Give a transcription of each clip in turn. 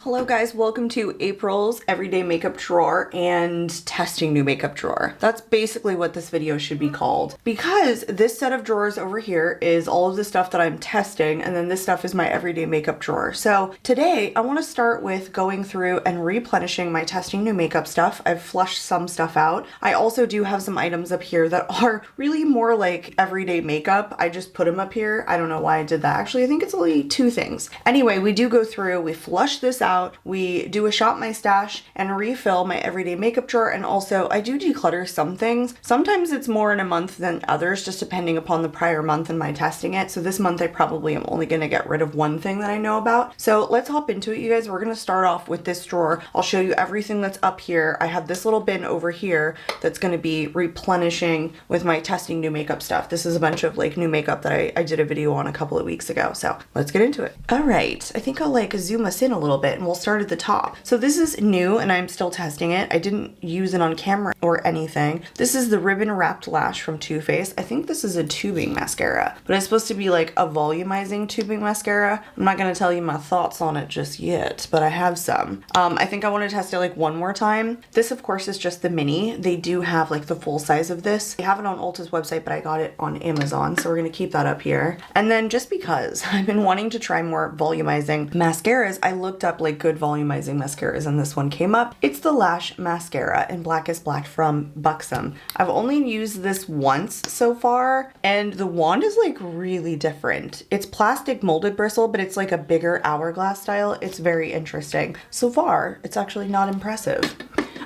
Hello guys, welcome to April's everyday makeup drawer and testing new makeup drawer. That's basically what this video should be called, because this set of drawers over here is all of the stuff that I'm testing, and then this stuff is my everyday makeup drawer. So today I want to start with going through and replenishing my testing new makeup stuff. I've flushed some stuff out. I also do have some items up here that are really more like everyday makeup. I just put them up here. I don't know why I did that. Actually, I think it's only two things. Anyway, we do go through, we flush this out, we do a shop my stash and refill my everyday makeup drawer, and also I do declutter some things. Sometimes it's more in a month than others, just depending upon the prior month and my testing it. So this month I probably am only going to get rid of one thing that I know about. So let's hop into it, you guys. We're going to start off with this drawer. I'll show you everything that's up here. I have this little bin over here that's going to be replenishing with my testing new makeup stuff. This is a bunch of like new makeup that I did a video on a couple of weeks ago. So let's get into it. All right, I think I'll like zoom us in a little bit and we'll start at the top. So this is new and I'm still testing it. I didn't use it on camera or anything. This is the Ribbon Wrapped Lash from Too Faced. I think this is a tubing mascara, but it's supposed to be like a volumizing tubing mascara. I'm not going to tell you my thoughts on it just yet, but I have some. I think I want to test it like one more time. This of course is just the mini. They do have like the full size of this. They have it on Ulta's website, but I got it on Amazon, so we're going to keep that up here. And then just because I've been wanting to try more volumizing mascaras, I looked up like good volumizing mascaras and this one came up. It's the Lash Mascara in Blackest Black from Buxom. I've only used this once so far, and the wand is like really different. It's plastic molded bristle, but it's like a bigger hourglass style. It's very interesting. So far, it's actually not impressive.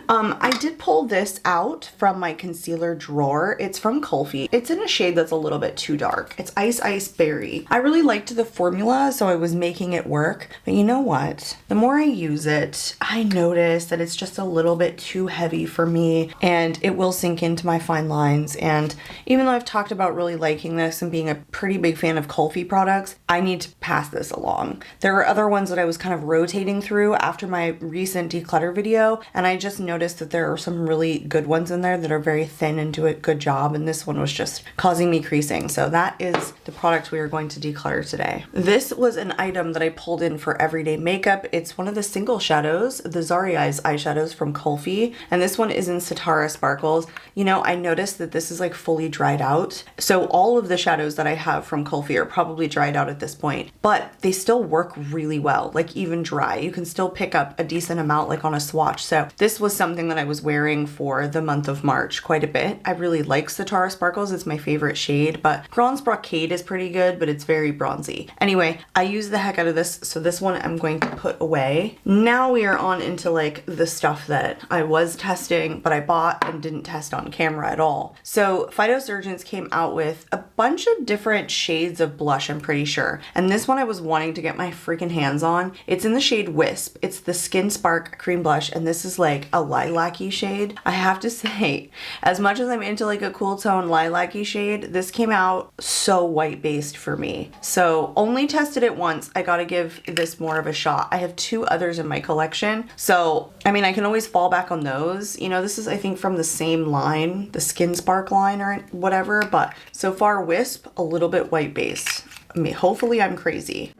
I did pull this out from my concealer drawer. It's from Kulfi. It's in a shade that's a little bit too dark. It's Ice Ice Berry. I really liked the formula, so I was making it work. But you know what? The more I use it, I notice that it's just a little bit too heavy for me, and it will sink into my fine lines. And even though I've talked about really liking this and being a pretty big fan of Kulfi products, I need to pass this along. There are other ones that I was kind of rotating through after my recent declutter video, and I just noticed that there are some really good ones in there that are very thin and do a good job, and this one was just causing me creasing. So that is the product we are going to declutter today. This was an item that I pulled in for everyday makeup. It's one of the single shadows, the Zari Eyes eyeshadows from Kulfi, and this one is in Satara Sparkles. You know, I noticed that this is like fully dried out, so all of the shadows that I have from Kulfi are probably dried out at this point, but they still work really well, like even dry. You can still pick up a decent amount like on a swatch. So this was something that I was wearing for the month of March quite a bit. I really like Satara Sparkles. It's my favorite shade, but Bronze Brocade is pretty good, but it's very bronzy. Anyway, I use the heck out of this, so this one I'm going to put away. Now we are on into like the stuff that I was testing, but I bought and didn't test on camera at all. So Phytosurgeons came out with a bunch of different shades of blush, I'm pretty sure. And this one I was wanting to get my freaking hands on. It's in the shade Wisp. It's the Skin Spark Cream Blush, and this is like a lilac-y shade. I have to say, as much as I'm into like a cool tone lilac-y shade, this came out so white based for me. So only tested it once. I gotta give this more of a shot. I have two others in my collection, so I mean I can always fall back on those. You know, this is I think from the same line, the Skin Spark line or whatever, but so far Wisp, a little bit white base. I mean, hopefully I'm crazy.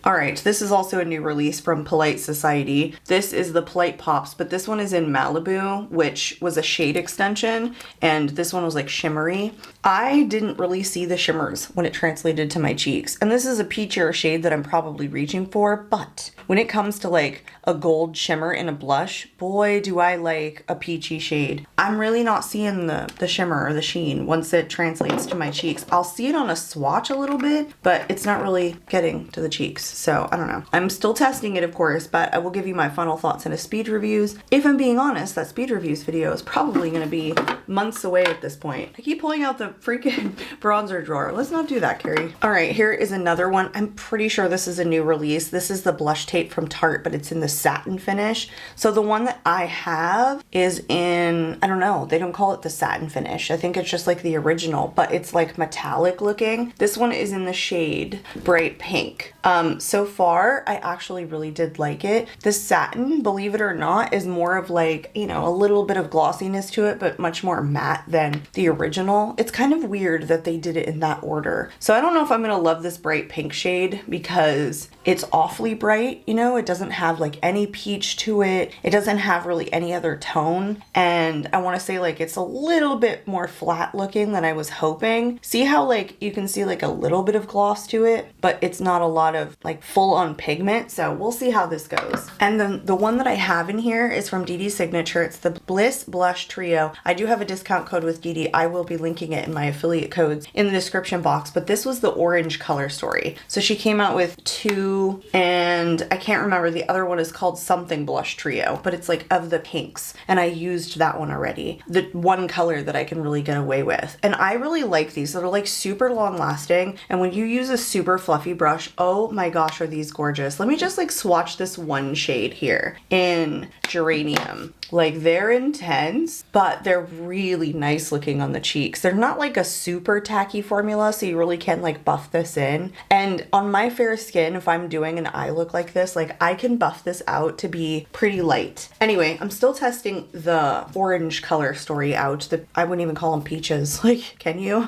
All right, this is also a new release from Polite Society. This is the Polite Pops, but this one is in Malibu, which was a shade extension, and this one was like shimmery. I didn't really see the shimmers when it translated to my cheeks, and this is a peachier shade that I'm probably reaching for, but when it comes to like a gold shimmer in a blush, boy, do I like a peachy shade. I'm really not seeing the shimmer or the sheen once it translates to my cheeks. I'll see it on a swatch a little bit, but it's not really getting to the cheeks. So I don't know. I'm still testing it, of course, but I will give you my final thoughts in a speed reviews. If I'm being honest, that speed reviews video is probably going to be months away at this point. I keep pulling out the freaking bronzer drawer. Let's not do that, Carrie. All right, here is another one. I'm pretty sure this is a new release. This is the blush tape from Tarte, but it's in the satin finish. So the one that I have is in, I don't know, they don't call it the satin finish. I think it's just like the original, but it's like metallic looking. This one is in the shade Bright Pink. So far, I actually really did like it. The satin, believe it or not, is more of like, you know, a little bit of glossiness to it, but much more matte than the original. It's kind of weird that they did it in that order. So I don't know if I'm gonna love this bright pink shade because it's awfully bright, you know, it doesn't have like any peach to it. It doesn't have really any other tone. And I wanna say like it's a little bit more flat looking than I was hoping. See how like you can see like a little bit of gloss to it, but it's not a lot of like full on pigment. So we'll see how this goes. And then the one that I have in here is from Dee Signature. It's the Bliss Blush Trio. I do have a discount code with Dee. I will be linking it in my affiliate codes in the description box, but this was the orange color story. So she came out with two, and I can't remember, the other one is called something Blush Trio, but it's like of the pinks, and I used that one already. The one color that I can really get away with. And I really like these. They're like super long lasting, and when you use a super fluffy brush, oh my gosh, are these gorgeous. Let me just like swatch this one shade here in Geranium. Like they're intense, but they're really nice looking on the cheeks. They're not like a super tacky formula, so you really can like buff this in. And on my fair skin, if I'm doing an eye look like this, like I can buff this out to be pretty light. Anyway, I'm still testing the orange color story out. I wouldn't even call them peaches. Like, can you?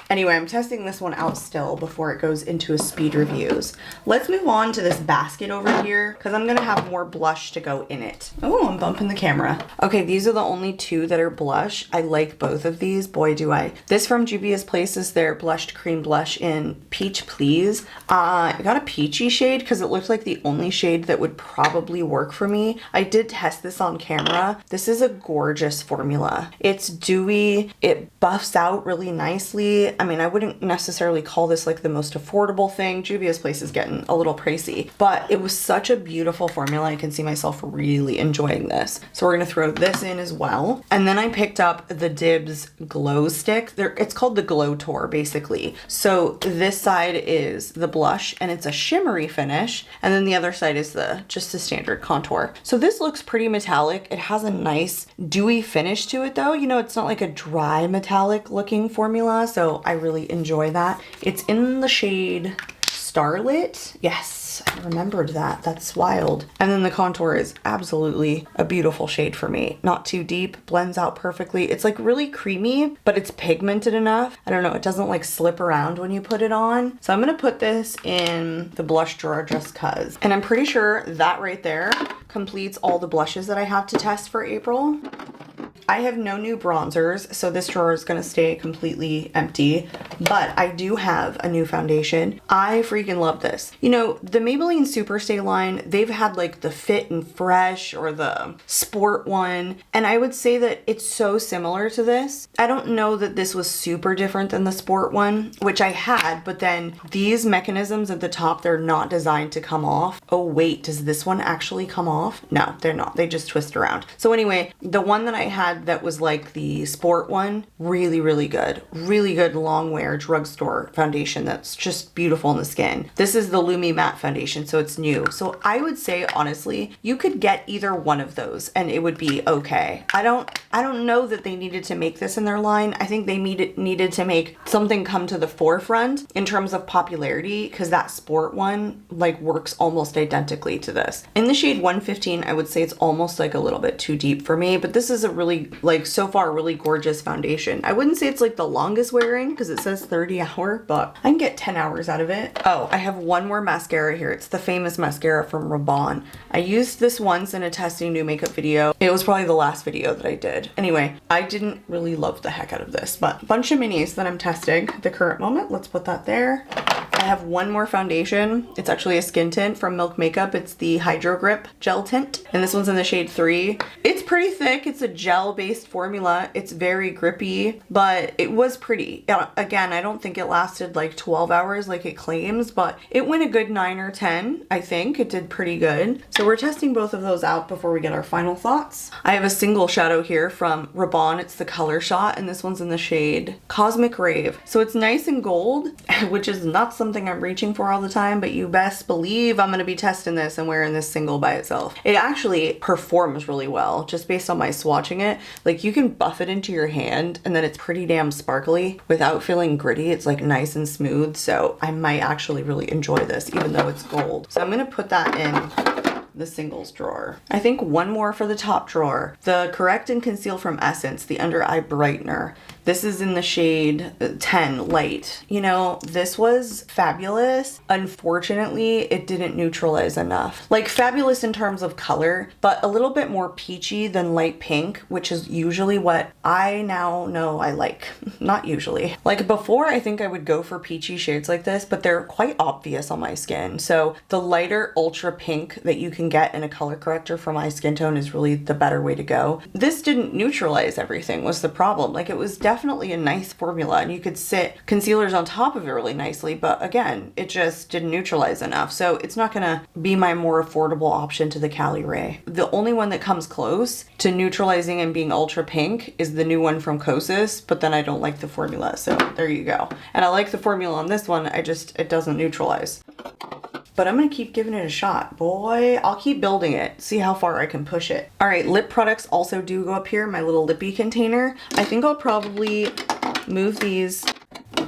Anyway, I'm testing this one out still before it goes into a speed reviews. Let's move on to this basket over here because I'm gonna have more blush to go in it. Oh, I'm bumping the camera. Okay, these are the only two that are blush. I like both of these. Boy, do I. This from Juvia's Place is their blushed cream blush in Peach Please. I got a peachy shade because it looked like the only shade that would probably work for me. I did test this on camera. This is a gorgeous formula. It's dewy. It buffs out really nicely. I mean, I wouldn't necessarily call this like the most affordable thing. Juvia's Place is getting a little pricey, but it was such a beautiful formula. I can see myself really enjoying this. So we're gonna throw this in as well. And then I picked up the Dibs Glow Stick. It's called the Glow Tour, basically. So this side is the blush and it's a shimmery finish. And then the other side is just a standard contour. So this looks pretty metallic. It has a nice dewy finish to it though. You know, it's not like a dry metallic looking formula. So I really enjoy that. It's in the shade Starlit. Yes, I remembered that. That's wild. And then the contour is absolutely a beautiful shade for me. Not too deep, blends out perfectly. It's like really creamy, but it's pigmented enough. I don't know, it doesn't like slip around when you put it on. So I'm gonna put this in the blush drawer just cause. And I'm pretty sure that right there completes all the blushes that I have to test for April. I have no new bronzers, so this drawer is gonna stay completely empty, but I do have a new foundation. I freaking love this. You know, the Maybelline Superstay line, they've had like the Fit and Fresh or the Sport one, and I would say that it's so similar to this. I don't know that this was super different than the Sport one, which I had, but then these mechanisms at the top, they're not designed to come off. Oh wait, does this one actually come off? No, they're not. They just twist around. So anyway, the one that I had that was like the Sport one, really good long wear drugstore foundation that's just beautiful in the skin. This is the Lumi Matte foundation, so it's new. So I would say honestly, you could get either one of those and it would be okay. I don't know that they needed to make this in their line. I think they needed to make something come to the forefront in terms of popularity, because that Sport one like works almost identically to this. In the shade 115, I would say it's almost like a little bit too deep for me, but this is a really, like so far, really gorgeous foundation. I wouldn't say it's like the longest wearing because it says 30 hour, but I can get 10 hours out of it. Oh, I have one more mascara here. It's the famous mascara from Rabanne. I used this once in a testing new makeup video. It was probably the last video that I did. Anyway, I didn't really love the heck out of this, but a bunch of minis that I'm testing at the current moment. Let's put that there. I have one more foundation. It's actually a skin tint from Milk Makeup. It's the Hydro Grip Gel Tint, and this one's in the shade 3. It's pretty thick. It's a gel-based formula. It's very grippy, but it was pretty. Again, I don't think it lasted like 12 hours like it claims, but it went a good 9 or 10, I think. It did pretty good. So we're testing both of those out before we get our final thoughts. I have a single shadow here from Rabanne. It's the Color Shot, and this one's in the shade Cosmic Rave. So it's nice and gold, which is not something something I'm reaching for all the time, but you best believe I'm gonna be testing this and wearing this single by itself. It actually performs really well, just based on my swatching it. Like, you can buff it into your hand and then it's pretty damn sparkly without feeling gritty. It's like nice and smooth, so I might actually really enjoy this, even though it's gold. So I'm gonna put that in the singles drawer. I think one more for the top drawer. The Correct and Conceal from Essence, the Under Eye Brightener. This is in the shade 10 Light. You know, this was fabulous. Unfortunately, it didn't neutralize enough. Like, fabulous in terms of color, but a little bit more peachy than light pink, which is usually what I now know I like. Not usually. Like, before, I think I would go for peachy shades like this, but they're quite obvious on my skin. So the lighter ultra pink that you can get in a color corrector for my skin tone is really the better way to go. This didn't neutralize everything was the problem. Like, it was definitely a nice formula and you could sit concealers on top of it really nicely, but again, it just didn't neutralize enough. So it's not gonna be my more affordable option to the Cali Ray. The only one that comes close to neutralizing and being ultra pink is the new one from Kosas, but then I don't like the formula, so there you go. And I like the formula on this one, it doesn't neutralize. But I'm gonna keep giving it a shot. Boy, I'll keep building it, see how far I can push it. All right, lip products also do go up here, my little lippy container. I think I'll probably move these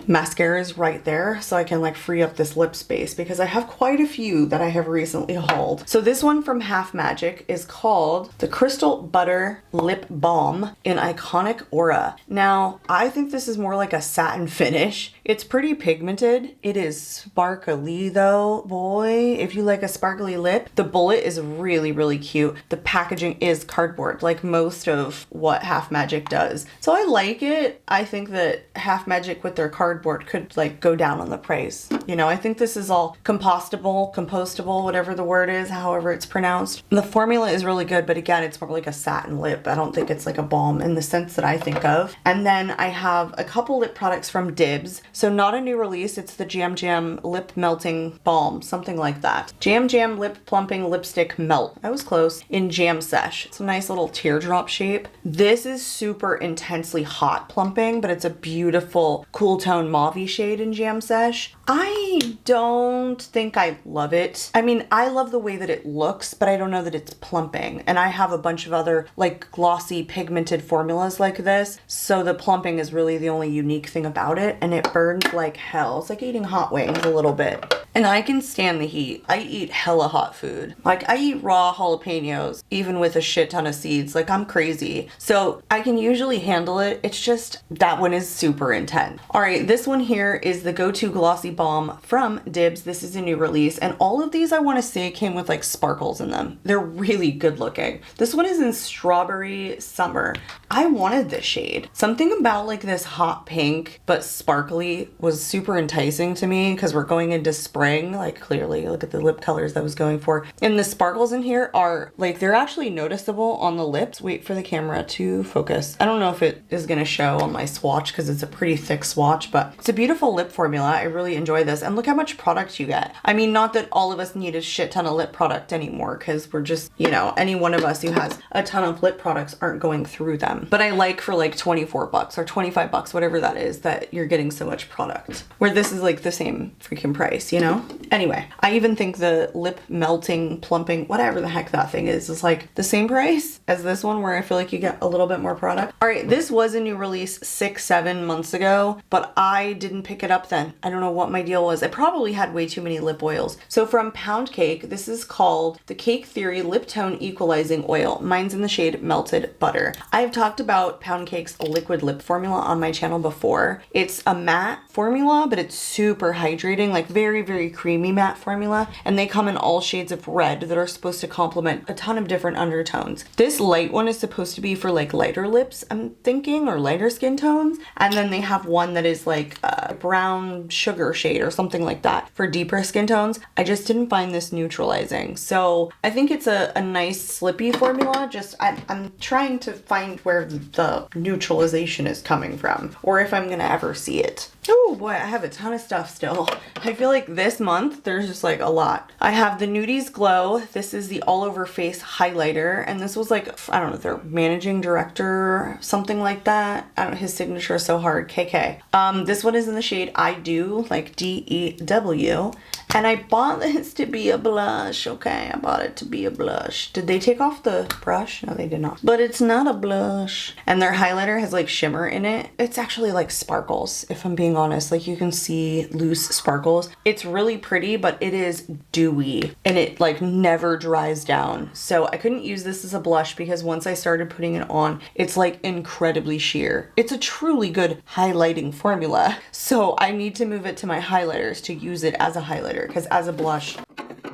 mascaras right there so I can like free up this lip space, because I have quite a few that I have recently hauled. So this one from Half Magic is called the Crystal Butter Lip Balm in Iconic Aura. Now, I think this is more like a satin finish. It's pretty pigmented. It is sparkly though. Boy, if you like a sparkly lip, the bullet is really, really cute. The packaging is cardboard, like most of what Half Magic does. So I like it. I think that Half Magic with their cardboard could like go down on the price. You know, I think this is all compostable, whatever the word is, however it's pronounced. The formula is really good, but again, it's more like a satin lip. I don't think it's like a balm in the sense that I think of. And then I have a couple lip products from Dibs. So not a new release, it's the Jam Jam Lip Melting Balm, something like that. Jam Jam Lip Plumping Lipstick Melt. I was close. In Jam Sesh. It's a nice little teardrop shape. This is super intensely hot plumping, but it's a beautiful cool tone mauve shade in Jam Sesh. I don't think I love it. I mean, I love the way that it looks, but I don't know that it's plumping. And I have a bunch of other like glossy pigmented formulas like this. So the plumping is really the only unique thing about it. And it burns like hell. It's like eating hot wings a little bit. And I can stand the heat. I eat hella hot food. Like, I eat raw jalapenos, even with a shit ton of seeds. Like, I'm crazy. So I can usually handle it. It's just, that one is super intense. All right, this one here is the Go-To Glossy Balm from Dibs. This is a new release. And all of these, I want to say, came with like sparkles in them. They're really good looking. This one is in Strawberry Summer. I wanted this shade. Something about like this hot pink, but sparkly was super enticing to me because we're going into spring. Like, clearly, look at the lip colors that I was going for. And the sparkles in here are like, they're actually noticeable on the lips. Wait for the camera to focus. I don't know if it is going to show on my swatch because it's a pretty thick swatch, but it's a beautiful lip formula. I really enjoy this. And look how much product you get. I mean, not that all of us need a shit ton of lip product anymore, because we're just, you know, any one of us who has a ton of lip products aren't going through them. But I like for like 24 bucks or 25 bucks, whatever that is, that you're getting so much product. Where this is like the same freaking price, you know? Anyway, I even think the lip melting, plumping, whatever the heck that thing is like the same price as this one, where I feel like you get a little bit more product. All right, this was a new release 6-7 months ago, but I didn't pick it up then. I don't know what my deal was. I probably had way too many lip oils. So from Pound Cake, this is called the Cake Theory Lip Tone Equalizing Oil. Mine's in the shade Melted Butter. I've talked about Pound Cake's liquid lip formula on my channel before. It's a matte formula, but it's super hydrating, like very, very creamy matte formula. And they come in all shades of red that are supposed to complement a ton of different undertones. This light one is supposed to be for like lighter lips, I'm thinking, or lighter skin tones. And then they have one that is like a brown sugar shade or something like that for deeper skin tones. I just didn't find this neutralizing. So I think it's a nice slippy formula. Just I'm trying to find where where the neutralization is coming from, or if I'm gonna ever see it. Oh boy, I have a ton of stuff still. I feel like this month there's just like a lot. I have the Nudies Glow. This is the all over face highlighter, and this was like, I don't know, their managing director, something like that. I don't know, his signature is so hard, KK. This one is in the shade I Do, like DEW. And I bought this to be a blush, okay? I bought it to be a blush. Did they take off the brush? No, they did not. But it's not a blush. And their highlighter has like shimmer in it. It's actually like sparkles, if I'm being honest. Like you can see loose sparkles. It's really pretty, but it is dewy and it like never dries down. So I couldn't use this as a blush because once I started putting it on, it's like incredibly sheer. It's a truly good highlighting formula. So I need to move it to my highlighters to use it as a highlighter, because as a blush,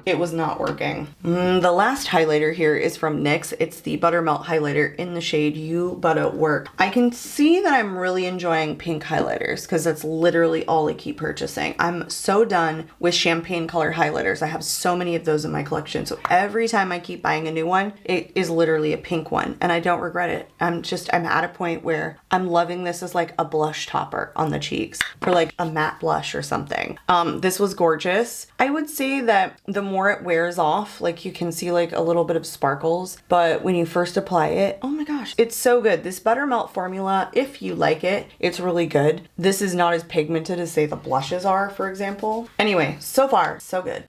it was not working. The last highlighter here is from NYX. It's the Buttermelt highlighter in the shade You But Work. I can see that I'm really enjoying pink highlighters because that's literally all I keep purchasing. I'm so done with champagne color highlighters. I have so many of those in my collection. So every time I keep buying a new one, it is literally a pink one, and I don't regret it. I'm at a point where I'm loving this as like a blush topper on the cheeks for like a matte blush or something. This was gorgeous. I would say that the more it wears off, like you can see like a little bit of sparkles, but when you first apply it, oh my gosh, it's so good. This Buttermelt formula, if you like it, it's really good. This is not as pigmented as say the blushes are, for example. Anyway, so far, so good.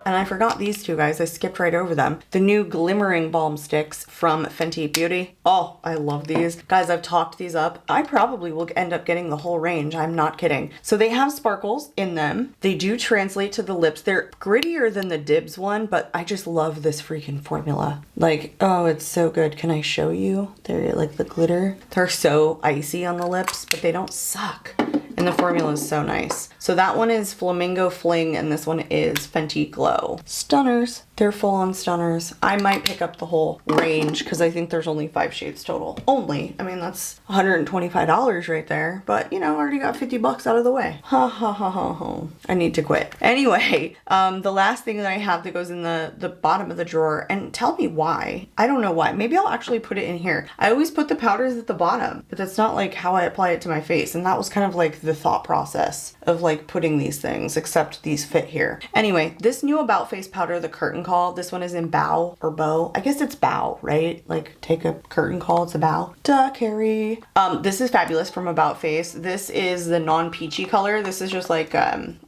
And I forgot these two, guys. I skipped right over them. The new Glimmering Balm Sticks from Fenty Beauty. Oh, I love these. Guys, I've talked these up. I probably will end up getting the whole range. I'm not kidding. So they have sparkles in them. They do translate to the lips. They're grittier than the Dibs one, but I just love this freaking formula. Like, oh, it's so good. Can I show you? They're like the glitter. They're so icy on the lips, but they don't suck. And the formula is so nice. So that one is Flamingo Fling, and this one is Fenty Glow. Stunners. They're full-on stunners. I might pick up the whole range because I think there's only 5 shades total. Only. I mean, that's $125 right there. But, you know, I already got 50 bucks out of the way. Ha ha ha ha ha. I need to quit. Anyway, the last thing that I have that goes in the bottom of the drawer, and tell me why. I don't know why. Maybe I'll actually put it in here. I always put the powders at the bottom, but that's not like how I apply it to my face. And that was kind of like the thought process of like putting these things, except these fit here. Anyway, this new About Face powder, the curtain call, this one is in Bow or Bow. I guess it's Bow, right? Like take a curtain call, it's a bow. Duh, Carrie. This is fabulous from About Face. This is the non-peachy color. This is just like,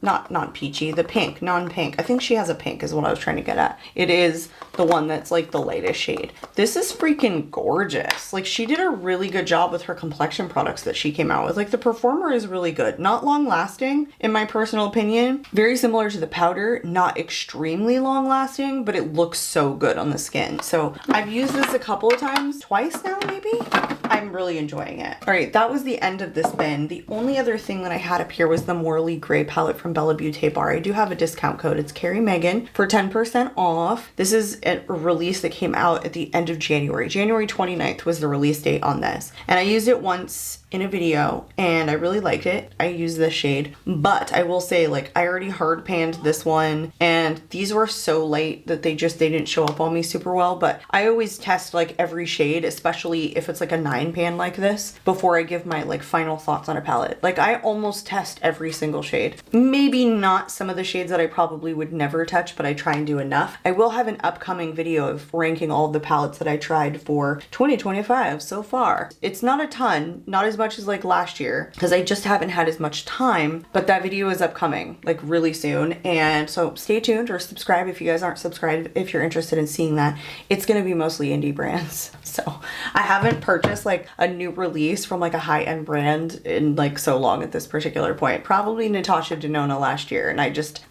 not peachy, the pink, non-pink. I think she has a pink is what I was trying to get at. It is the one that's like the lightest shade. This is freaking gorgeous. Like she did a really good job with her complexion products that she came out with. Like the Performer is really good. Not long lasting in my personal opinion. Very similar to the powder, not extremely long lasting, but it looks so good on the skin. So I've used this a couple of times, twice now maybe. I'm really enjoying it. All right, that was the end of this bin. The only other thing that I had up here was the Morley Gray palette from Bella Beauté Bar. I do have a discount code. It's Carrie Megan for 10% off. This is a release that came out at the end of January. January 29th was the release date on this. And I used it once in a video and I really liked it. I used this shade, but I will say like I already hard panned this one and these were so light that they didn't show up on me super well, but I always test like every shade, especially if it's like a 9 pan like this, before I give my like final thoughts on a palette. Like I almost test every single shade. Maybe not some of the shades that I probably would never touch, but I try and do enough. I will have an upcoming video of ranking all of the palettes that I tried for 2025 so far. It's not a ton, not as much as like last year, because I just haven't had as much time, but that video is upcoming like really soon. And so stay tuned or subscribe if you guys aren't subscribed, if you're interested in seeing that. It's going to be mostly indie brands. So I haven't purchased like a new release from like a high-end brand in like so long at this particular point. Probably Natasha Denona last year. And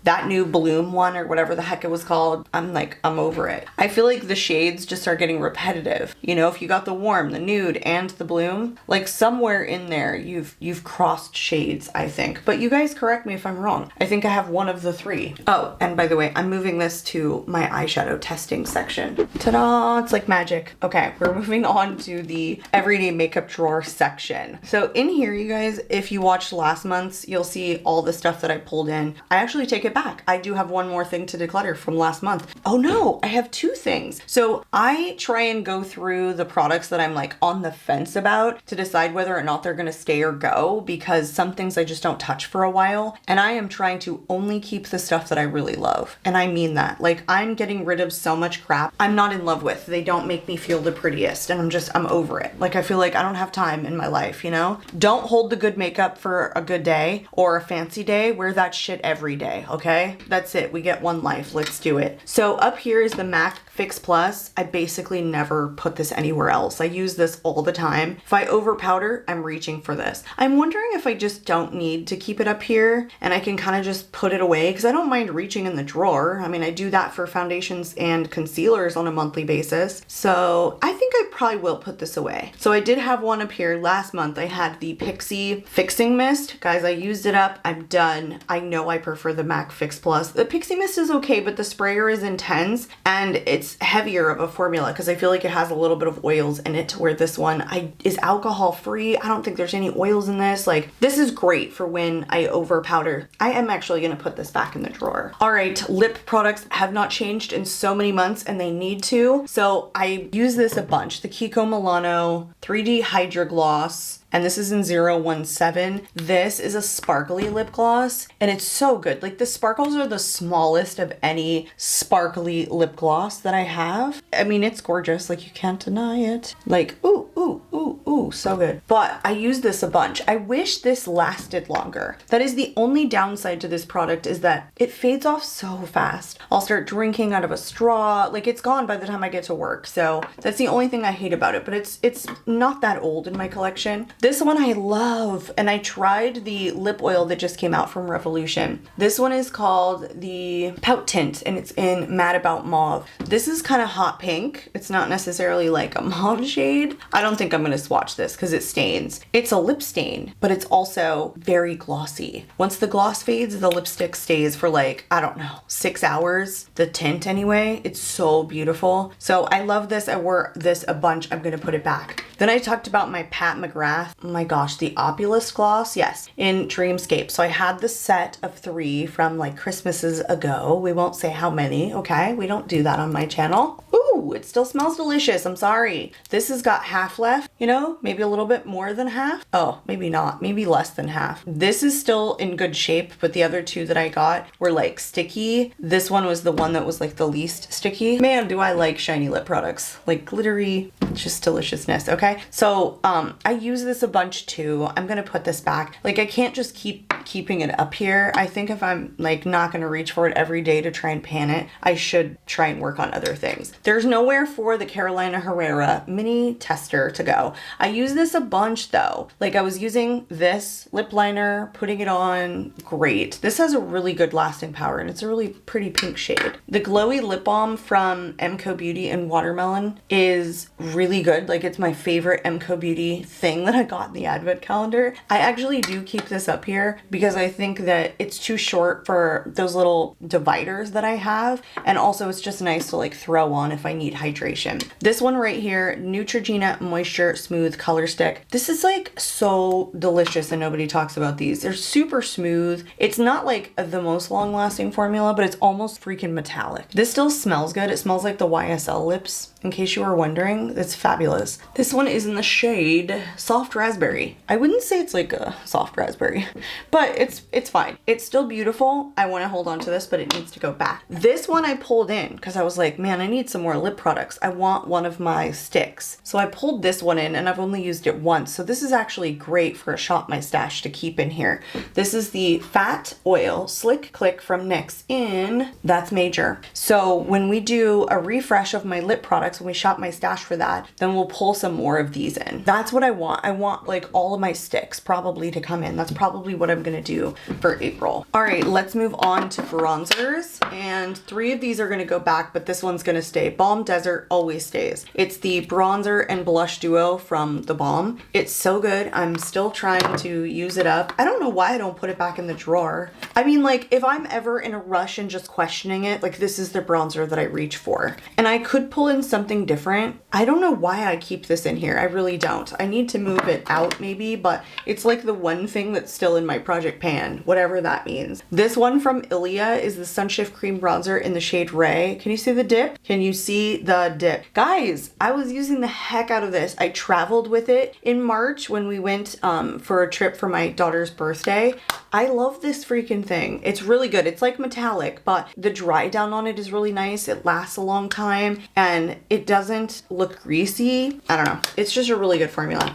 that new Bloom one or whatever the heck it was called, I'm over it. I feel like the shades just are getting repetitive. You know, if you got the Warm, the Nude, and the Bloom, like somewhere in there you've crossed shades, I think. But you guys correct me if I'm wrong. I think I have one of the 3. Oh, and by the way, I'm moving this to my eyeshadow testing section. Ta-da! It's like magic. Okay, we're moving on to the everyday makeup drawer section. So in here, you guys, if you watched last month's, you'll see all the stuff that I pulled in. I actually take it back. I do have one more thing to declutter from last month. Oh no, I have 2 things. So I try and go through the products that I'm like on the fence about to decide whether or not they're gonna stay or go, because some things I just don't touch for a while. And I am trying to only keep the stuff that I really love. And I mean that. Like, I'm getting rid of so much crap I'm not in love with. They don't make me feel the prettiest, and I'm over it. Like, I feel like I don't have time in my life, you know? Don't hold the good makeup for a good day or a fancy day. Wear that shit every day, okay? That's it. We get one life. Let's do it. So up here is the MAC Fix Plus. I basically never put this anywhere else. I use this all the time. If I over powder, I'm reaching for this. I'm wondering if I just don't need to keep it up here and I can kind of just put it away, because I don't mind reaching in the drawer. I mean, I do that for foundations and concealers on a monthly basis. So I think I probably will put this away. So I did have one up here last month. I had the Pixie Fixing Mist. Guys, I used it up. I'm done. I know I prefer the MAC Fix Plus. The Pixie Mist is okay, but the sprayer is intense and it's heavier of a formula because I feel like it has a little bit of oils in it, where this one is alcohol free. I don't think there's any oils in this. Like, this is great for when I over powder. I am actually going to put this back in the drawer. All right, lip products have not changed in so many months and they need to. So I use this a bunch. The Kiko Milano 3D Hydra Gloss. And this is in 017. This is a sparkly lip gloss and it's so good. Like, the sparkles are the smallest of any sparkly lip gloss that I have. I mean, it's gorgeous. Like, you can't deny it. Like, ooh, ooh, ooh, ooh, so good. But I use this a bunch. I wish this lasted longer. That is the only downside to this product, is that it fades off so fast. I'll start drinking out of a straw. Like, it's gone by the time I get to work. So that's the only thing I hate about it, but it's not that old in my collection. This one I love, and I tried the lip oil that just came out from Revolution. This one is called the Pout Tint, and it's in Mad About Mauve. This is kind of hot pink. It's not necessarily like a mauve shade. I don't think I'm gonna swatch this because it stains. It's a lip stain, but it's also very glossy. Once the gloss fades, the lipstick stays for like, I don't know, 6 hours. The tint anyway, it's so beautiful. So I love this. I wore this a bunch. I'm gonna put it back. Then I talked about my Pat McGrath. Oh my gosh, the Opulous gloss, yes, in Dreamscape. So I had the set of 3 from like Christmases ago. We won't say how many, okay? We don't do that on my channel. Ooh, it still smells delicious. I'm sorry. This has got half left, you know, maybe a little bit more than half. Oh, maybe not, maybe less than half. This is still in good shape, but the other 2 that I got were like sticky. This one was the one that was like the least sticky. Man, do I like shiny lip products. Like glittery, just deliciousness, okay? So I use this a bunch too. I'm gonna put this back. Like, I can't just keep keeping it up here. I think if I'm like not gonna reach for it every day to try and pan it, I should try and work on other things. There's nowhere for the Carolina Herrera mini tester to go. I use this a bunch though. Like, I was using this lip liner, putting it on, great. This has a really good lasting power and it's a really pretty pink shade. The glowy lip balm from MCO Beauty in Watermelon is really good. Like, it's my favorite MCO Beauty thing that I got in the advent calendar. I actually do keep this up here because I think that it's too short for those little dividers that I have, and also it's just nice to like throw on if I need hydration. This one right here, Neutrogena Moisture Smooth Color Stick. This is like so delicious and nobody talks about these. They're super smooth. It's not like the most long-lasting formula, but it's almost freaking metallic. This still smells good. It smells like the YSL lips, in case you were wondering. It's fabulous. This one is in the shade Soft Raspberry. I wouldn't say it's like a soft raspberry, but it's fine. It's still beautiful. I want to hold on to this, but it needs to go back. This one I pulled in because I was like, man, I need some more lip products. I want one of my sticks. So I pulled this one in and I've only used it once. So this is actually great for a Shop My Stash to keep in here. This is the Fat Oil Slick Click from NYX in That's Major. So when we do a refresh of my lip products, when we shop my stash for that, then we'll pull some more of these in. That's what I want. I want like all of my sticks probably to come in. That's probably what I'm gonna gonna do for April. All right, let's move on to bronzers. And 3 of these are gonna go back, but this one's gonna stay. Balm Desert always stays. It's the bronzer and blush duo from the Balm. It's so good. I'm still trying to use it up. I don't know why I don't put it back in the drawer. I mean, like, if I'm ever in a rush and just questioning it, like, this is the bronzer that I reach for. And I could pull in something different. I don't know why I keep this in here. I really don't. I need to move it out maybe, but it's like the one thing that's still in my project pan, whatever that means. This one from Ilia is the Sunshift Cream Bronzer in the shade Ray. Can you see the dip? Can you see the dip? Guys, I was using the heck out of this. I traveled with it in March when we went for a trip for my daughter's birthday. I love this freaking thing. It's really good. It's like metallic, but the dry down on it is really nice. It lasts a long time and it doesn't look greasy. I don't know. It's just a really good formula.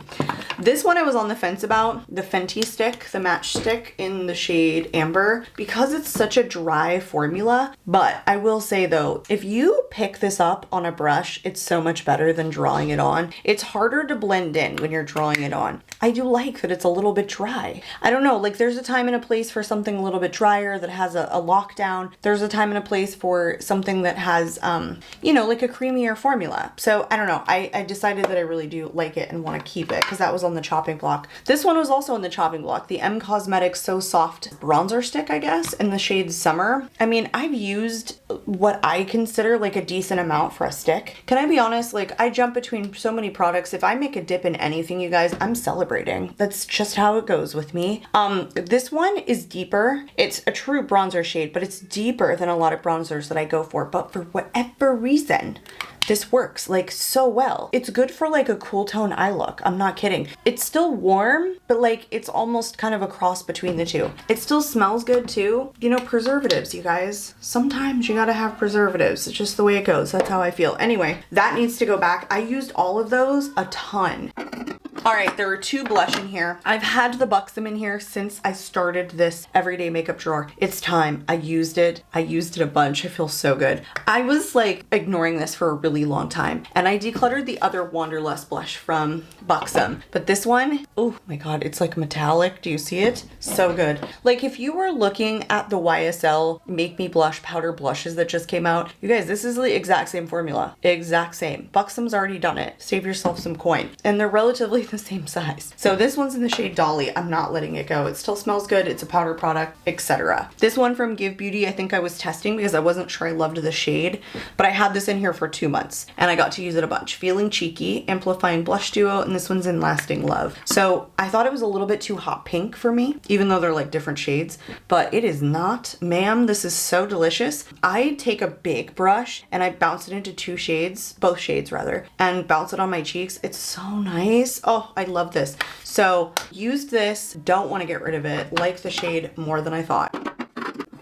This one I was on the fence about, the Fenty stick, the match stick in the shade Amber, because it's such a dry formula. But I will say though, if you pick this up on a brush, it's so much better than drawing it on. It's harder to blend in when you're drawing it on. I do like that it's a little bit dry. I don't know, like there's a time and a place for something a little bit drier that has a lockdown. There's a time and a place for something that has, you know, like a creamier formula. So I don't know, I decided that I really do like it and want to keep it because that was on the chopping block. This one was also on the chopping block, the M Cosmetics So Soft bronzer stick, I guess, in the shade Summer. I mean, I've used what I consider like a decent amount for a stick. Can I be honest? Like I jump between so many products. If I make a dip in anything, you guys, I'm celebrating. That's just how it goes with me. This one is deeper. It's a true bronzer shade, but it's deeper than a lot of bronzers that I go for. But for whatever reason, this works like so well. It's good for like a cool tone eye look. I'm not kidding. It's still warm, but like it's almost kind of a cross between the two. It still smells good too. You know, preservatives, you guys. Sometimes you gotta have preservatives. It's just the way it goes. That's how I feel. Anyway, that needs to go back. I used all of those a ton. All right, there are 2 blush in here. I've had the Buxom in here since I started this everyday makeup drawer. It's time. I used it. I used it a bunch. I feel so good. I was like ignoring this for a really long time and I decluttered the other Wanderlust blush from Buxom. But this one, oh my God, it's like metallic. Do you see it? So good. Like if you were looking at the YSL Make Me Blush powder blushes that just came out, you guys, this is the exact same formula. Exact same. Buxom's already done it. Save yourself some coin. And they're relatively the same size. So this one's in the shade Dolly. I'm not letting it go. It still smells good. It's a powder product, etc. This one from Give Beauty, I think I was testing because I wasn't sure I loved the shade, but I had this in here for 2 months and I got to use it a bunch. Feeling Cheeky, Amplifying Blush Duo, and this one's in Lasting Love. So I thought it was a little bit too hot pink for me, even though they're like different shades, but it is not. Ma'am, this is so delicious. I take a big brush and I bounce it into 2 shades, both shades rather, and bounce it on my cheeks. It's so nice. Oh, I love this. So used this, don't want to get rid of it. Like the shade more than I thought.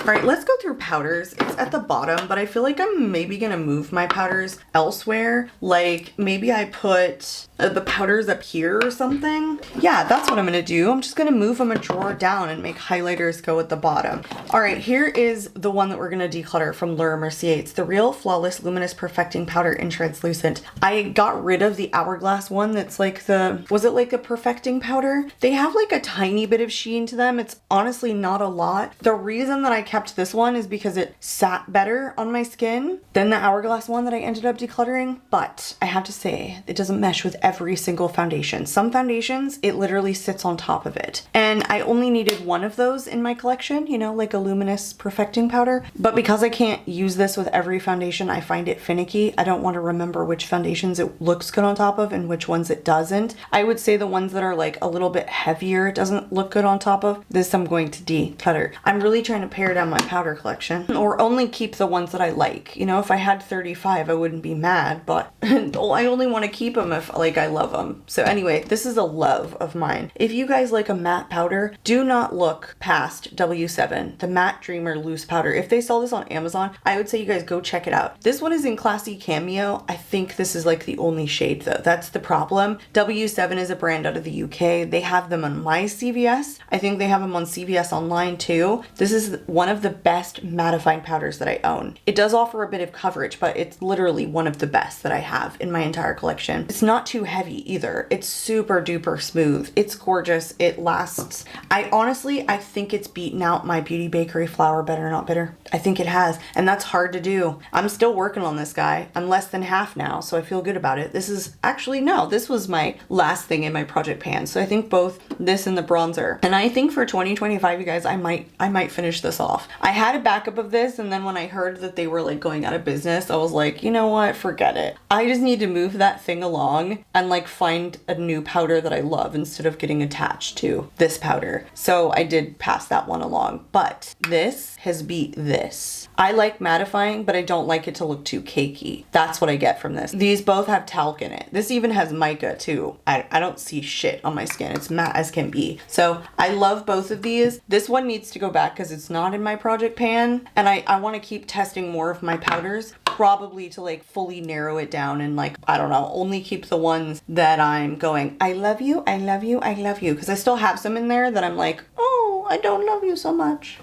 All right, let's go through powders. It's at the bottom, but I feel like I'm maybe gonna move my powders elsewhere. Like maybe I put the powders up here or something. Yeah, that's what I'm gonna do. I'm just gonna move them a drawer down and make highlighters go at the bottom. All right, here is the one that we're gonna declutter from Laura Mercier. It's the Real Flawless Luminous Perfecting Powder in Translucent. I got rid of the Hourglass one that's like the, was it like a perfecting powder? They have like a tiny bit of sheen to them. It's honestly not a lot. The reason that I kept this one is because it sat better on my skin than the Hourglass one that I ended up decluttering, but I have to say it doesn't mesh with every single foundation. Some foundations, it literally sits on top of it. And I only needed one of those in my collection, you know, like a luminous perfecting powder. But because I can't use this with every foundation, I find it finicky. I don't want to remember which foundations it looks good on top of and which ones it doesn't. I would say the ones that are like a little bit heavier, it doesn't look good on top of. This I'm going to declutter. I'm really trying to pare down my powder collection or only keep the ones that I like. You know, if I had 35, I wouldn't be mad, but I only want to keep them if like I love them. So anyway, this is a love of mine. If you guys like a matte powder, do not look past W7, the Matte Dreamer Loose Powder. If they sell this on Amazon, I would say you guys go check it out. This one is in Classy Cameo. I think this is like the only shade though. That's the problem. W7 is a brand out of the UK. They have them on my CVS. I think they have them on CVS online too. This is one of of the best mattifying powders that I own. It does offer a bit of coverage, but it's literally one of the best that I have in my entire collection. It's not too heavy either. It's super duper smooth. It's gorgeous. It lasts. I think it's beaten out my Beauty Bakery Flour Better Not Bitter. I think it has, and that's hard to do. I'm still working on this guy. I'm less than half now, so I feel good about it. This is actually, no, this was my last thing in my project pan. So I think both this and the bronzer. And I think for 2025, you guys, I might finish this off. I had a backup of this, and then when I heard that they were like going out of business, I was like, you know what, forget it. I just need to move that thing along and like find a new powder that I love instead of getting attached to this powder. So I did pass that one along, but this has beat this. I like mattifying, but I don't like it to look too cakey. That's what I get from this. These both have talc in it. This even has mica too. I don't see shit on my skin. It's matte as can be. So I love both of these. This one needs to go back because it's not in my project pan, and I want to keep testing more of my powders, probably to like fully narrow it down and like, I don't know, only keep the ones that I'm going, I love you, I love you, I love you. Because I still have some in there that I'm like, oh, I don't love you so much.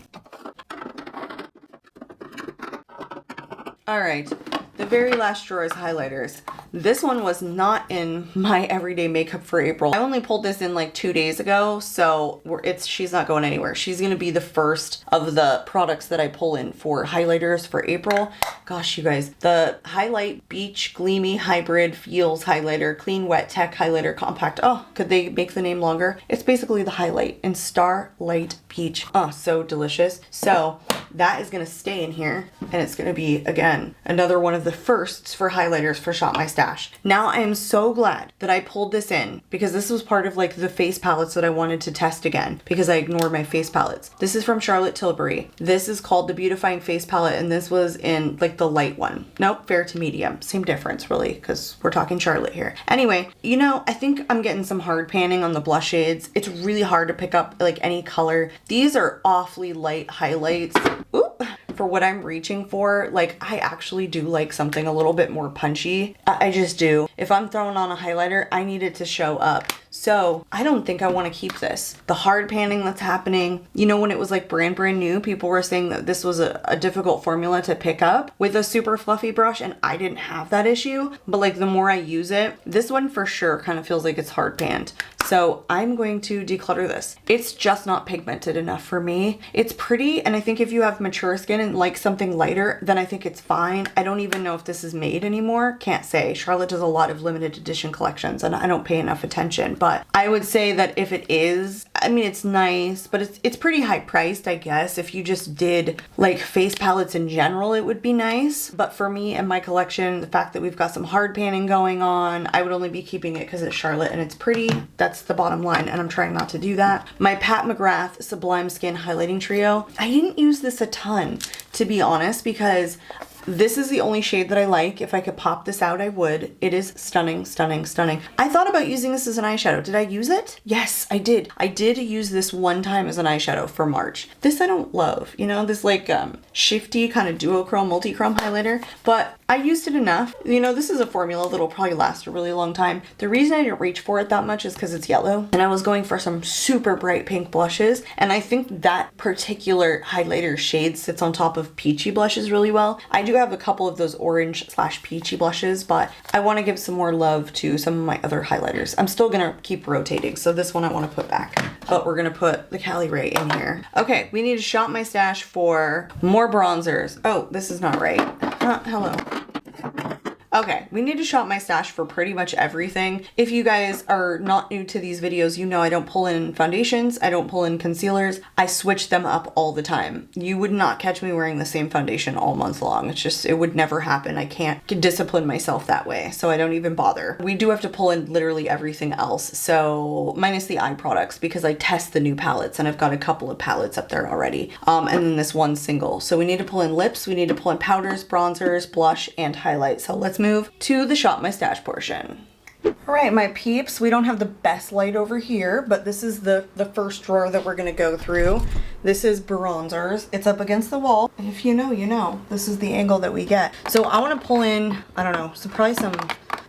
All right, the very last drawer is highlighters. This one was not in my everyday makeup for April. I only pulled this in like 2 days ago, so she's not going anywhere. She's gonna be the first of the products that I pull in for highlighters for April. Gosh, you guys, the Highlight Beach Gleamy Hybrid Feels Highlighter, Clean Wet Tech Highlighter Compact. Oh, could they make the name longer? It's basically the Highlight in Starlight Peach. Oh, so delicious. So that is gonna stay in here, and it's gonna be, again, another one of the firsts for highlighters for Shop My Stash. Now I am so glad that I pulled this in, because this was part of like the face palettes that I wanted to test again, because I ignored my face palettes. This is from Charlotte Tilbury. This is called the Beautifying Face Palette, and this was in like the light one. Nope, fair to medium. Same difference really, because we're talking Charlotte here. Anyway, you know, I think I'm getting some hard panning on the blush shades. It's really hard to pick up like any color. These are awfully light highlights. Oop. For what I'm reaching for. Like, I actually do like something a little bit more punchy. I just do. If I'm throwing on a highlighter, I need it to show up. So I don't think I want to keep this. The hard panning that's happening, you know, when it was like brand new, people were saying that this was a difficult formula to pick up with a super fluffy brush, and I didn't have that issue. But like the more I use it, this one for sure kind of feels like it's hard panned. So I'm going to declutter this. It's just not pigmented enough for me. It's pretty, and I think if you have mature skin and like something lighter, then I think it's fine. I don't even know if this is made anymore. Can't say. Charlotte does a lot of limited edition collections, and I don't pay enough attention. But I would say that if it is, I mean, it's nice, but it's pretty high priced, I guess. If you just did like face palettes in general, it would be nice. But for me and my collection, the fact that we've got some hard panning going on, I would only be keeping it because it's Charlotte and it's pretty. That's the bottom line, and I'm trying not to do that. My Pat McGrath Sublime Skin Highlighting Trio. I didn't use this a ton, to be honest, because this is the only shade that I like. If I could pop this out, I would. It is stunning, stunning, stunning. I thought about using this as an eyeshadow. Did I use it? Yes, I did. I did use this one time as an eyeshadow for March. This I don't love, you know, this like shifty kind of duochrome, multi-chrome highlighter, but I used it enough. You know, this is a formula that'll probably last a really long time. The reason I didn't reach for it that much is because it's yellow, and I was going for some super bright pink blushes, and I think that particular highlighter shade sits on top of peachy blushes really well. I do have a couple of those orange / peachy blushes, but I want to give some more love to some of my other highlighters. I'm still gonna keep rotating, so this one I want to put back, but we're gonna put the Cali Ray in here. Okay, we need to shop my stash for more bronzers. Oh, this is not right. Hello. Okay, we need to shop my stash for pretty much everything. If you guys are not new to these videos, you know I don't pull in foundations, I don't pull in concealers, I switch them up all the time. You would not catch me wearing the same foundation all month long. It's just, it would never happen. I can't discipline myself that way, so I don't even bother. We do have to pull in literally everything else, so minus the eye products, because I test the new palettes, and I've got a couple of palettes up there already, and then this one single. So we need to pull in lips, we need to pull in powders, bronzers, blush, and highlight. So let's move to the shop my stash portion. All right, my peeps, we don't have the best light over here, but this is the first drawer that we're gonna go through. This is bronzers. It's up against the wall. And if you know, you know. This is the angle that we get. So I wanna pull in, I don't know, so probably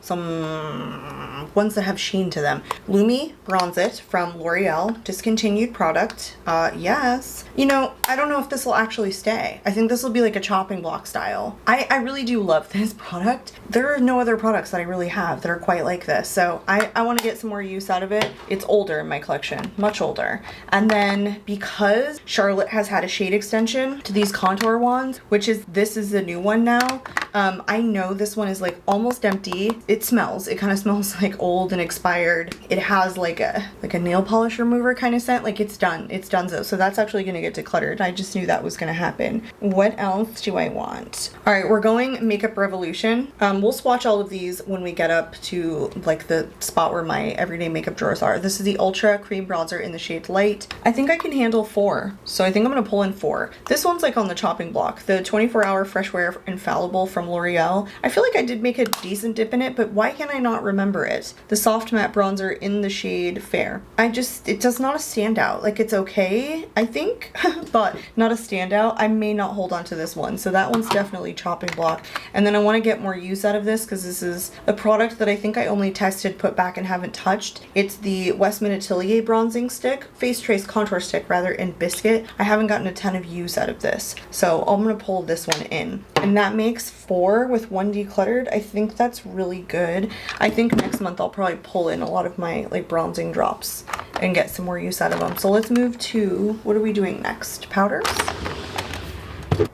some ones that have sheen to them. Lumi Bronze It from L'Oreal, discontinued product. Yes. You know, I don't know if this will actually stay. I think this will be like a chopping block style. I really do love this product. There are no other products that I really have that are quite like this. So I want to get some more use out of it. It's older in my collection, much older. And then because Charlotte has had a shade extension to these contour wands, which is, this is the new one now. I know this one is like almost empty. It smells, it kind of smells like old and expired. It has like a nail polish remover kind of scent. Like it's done, it's donezo. So that's actually gonna get decluttered. I just knew that was gonna happen. What else do I want? All right, we're going Makeup Revolution. We'll swatch all of these when we get up to like the spot where my everyday makeup drawers are. This is the Ultra Cream Bronzer in the shade Light. I think I can handle 4. So I think I'm gonna pull in 4. This one's like on the chopping block. The 24-hour Fresh Wear Infallible from L'Oreal. I feel like I did make a decent dip in it, but why can I not remember it? The Soft Matte Bronzer in the shade Fair. It does not a standout. Like it's okay, I think, but not a standout. I may not hold on to this one. So that one's definitely chopping block. And then I want to get more use out of this because this is a product that I think I only tested, put back, and haven't touched. It's the Westman Atelier bronzing stick, face trace contour stick rather, in Biscuit. I haven't gotten a ton of use out of this. So I'm going to pull this one in. And that makes 4 with 1 decluttered. I think that's really good. I think next month I'll probably pull in a lot of my like bronzing drops and get some more use out of them. So let's move to, what are we doing next? Powders?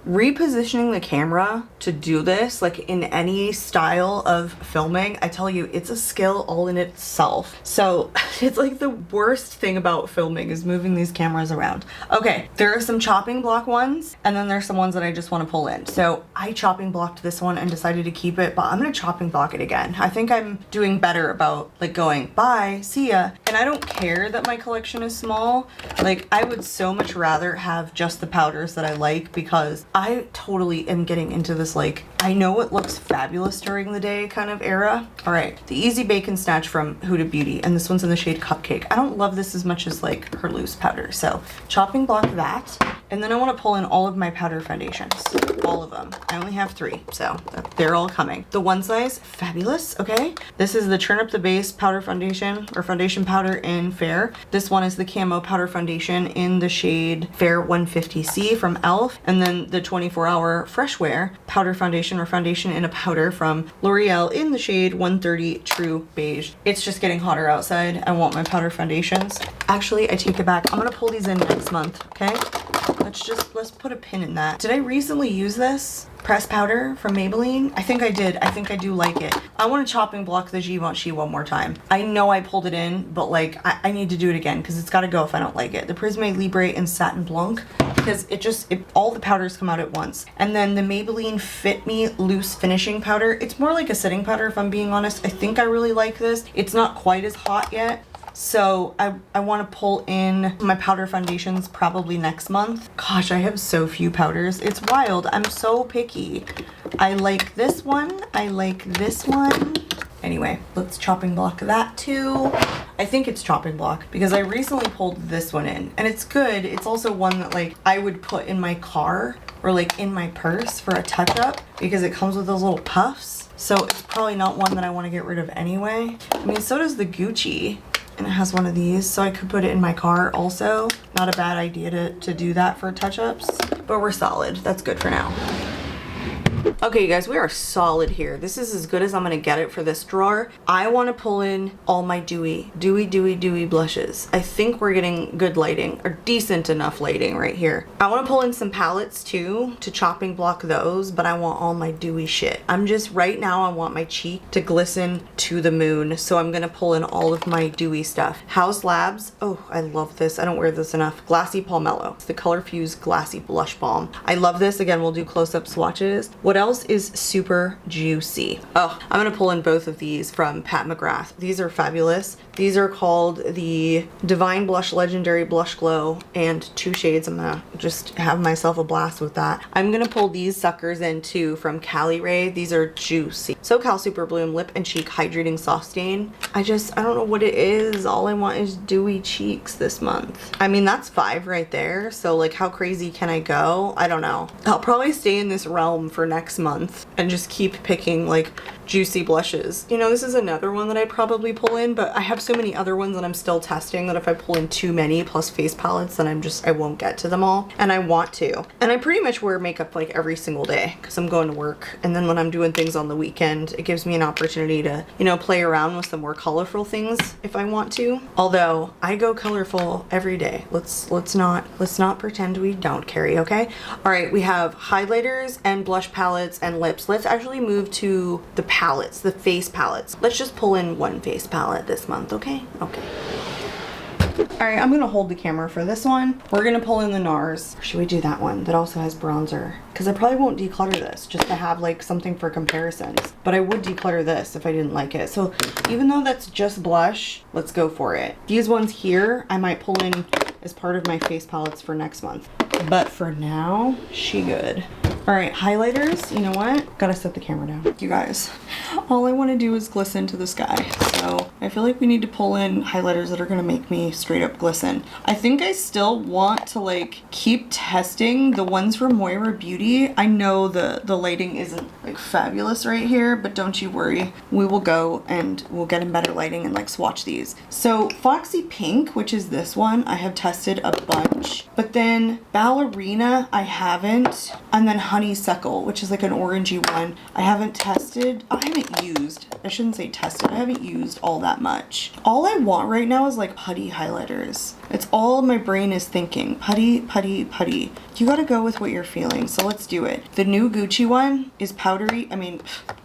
Repositioning the camera to do this, like in any style of filming, I tell you, it's a skill all in itself. So it's like the worst thing about filming is moving these cameras around. Okay, there are some chopping block ones, and then there's some ones that I just want to pull in. So I chopping blocked this one and decided to keep it, but I'm gonna chopping block it again. I think I'm doing better about like going, bye, see ya. And I don't care that my collection is small. Like I would so much rather have just the powders that I like, because I totally am getting into this like, I know it looks fabulous during the day kind of era. All right, the Easy Bacon Snatch from Huda Beauty, and this one's in the shade Cupcake. I don't love this as much as like her loose powder, so chopping block that. And then I want to pull in all of my powder foundations, all of them. I only have 3, so they're all coming. The One Size, fabulous, okay? This is the Turn Up the Base powder foundation, or foundation powder in Fair. This one is the Camo powder foundation in the shade Fair 150C from e.l.f. And then the 24-hour Fresh Wear powder foundation, or foundation in a powder from L'Oreal in the shade 130 True Beige. It's just getting hotter outside. I want my powder foundations. Actually, I take it back. I'm gonna pull these in next month, okay? Let's put a pin in that. Did I recently use this pressed powder from Maybelline? I think I did. I think I do like it. I want to chopping block the Givenchy one more time. I know I pulled it in, but like I need to do it again because it's got to go if I don't like it. The Prisme Libre in Satin Blanc, because all the powders come out at once. And then the Maybelline Fit Me Loose Finishing Powder. It's more like a setting powder if I'm being honest. I think I really like this. It's not quite as hot yet. So I want to pull in my powder foundations probably next month. Gosh, I have so few powders. It's wild. I'm so picky. I like this one. I like this one. Anyway, let's chopping block that too. I think it's chopping block because I recently pulled this one in and it's good. It's also one that like I would put in my car or like in my purse for a touch up because it comes with those little puffs. So it's probably not one that I want to get rid of anyway. I mean, so does the Gucci. And it has one of these, so I could put it in my car also. Not a bad idea to do that for touch-ups, but we're solid. That's good for now. Okay, you guys, we are solid here. This is as good as I'm gonna get it for this drawer. I want to pull in all my dewy blushes. I think we're getting good lighting, or decent enough lighting right here. I want to pull in some palettes too to chopping block those, but I want all my dewy shit. Right now I want my cheek to glisten to the moon, so I'm gonna pull in all of my dewy stuff. House Labs, oh, I love this. I don't wear this enough. Glassy Palmello. It's the Color Fuse Glassy Blush Balm. I love this. Again, we'll do close-up swatches. What else is super juicy? Oh, I'm gonna pull in both of these from Pat McGrath. These are fabulous. These are called the Divine Blush Legendary Blush Glow, and 2 shades. I'm gonna just have myself a blast with that. I'm gonna pull these suckers in too from Cali Ray. These are juicy. SoCal Super Bloom Lip and Cheek Hydrating Soft Stain. I don't know what it is. All I want is dewy cheeks this month. I mean, that's 5 right there. So like, how crazy can I go? I don't know. I'll probably stay in this realm for next month and just keep picking like Juicy blushes. You know, this is another one that I'd probably pull in, but I have so many other ones that I'm still testing that if I pull in too many plus face palettes, then I won't get to them all. And I want to. And I pretty much wear makeup like every single day because I'm going to work. And then when I'm doing things on the weekend, it gives me an opportunity to, you know, play around with some more colorful things if I want to. Although I go colorful every day. Let's not pretend we don't, Carrie, okay? All right, we have highlighters and blush palettes and lips. Let's actually move to the palettes, the face palettes. Let's just pull in one face palette this month, okay? Okay. All right, I'm gonna hold the camera for this one. We're gonna pull in the NARS. Or should we do that one that also has bronzer? Because I probably won't declutter this just to have like something for comparisons. But I would declutter this if I didn't like it. So even though that's just blush, let's go for it. These ones here, I might pull in as part of my face palettes for next month. But for now, she good. All right, highlighters, you know what? Gotta set the camera down. You guys, all I wanna do is glisten to the sky. So I feel like we need to pull in highlighters that are gonna make me straight up glisten. I think I still want to like keep testing the ones from Moira Beauty. I know the lighting isn't like fabulous right here, but don't you worry. We will go and we'll get in better lighting and like swatch these. So Foxy Pink, which is this one, I have tested a bunch, but then Ballerina, I haven't. And then Honeysuckle, which is like an orangey one, I haven't tested. I haven't used. I shouldn't say tested. I haven't used all that much. All I want right now is like putty highlighters. It's all my brain is thinking. Putty, putty, putty. You gotta go with what you're feeling, so let's do it. The new Gucci one is powdery,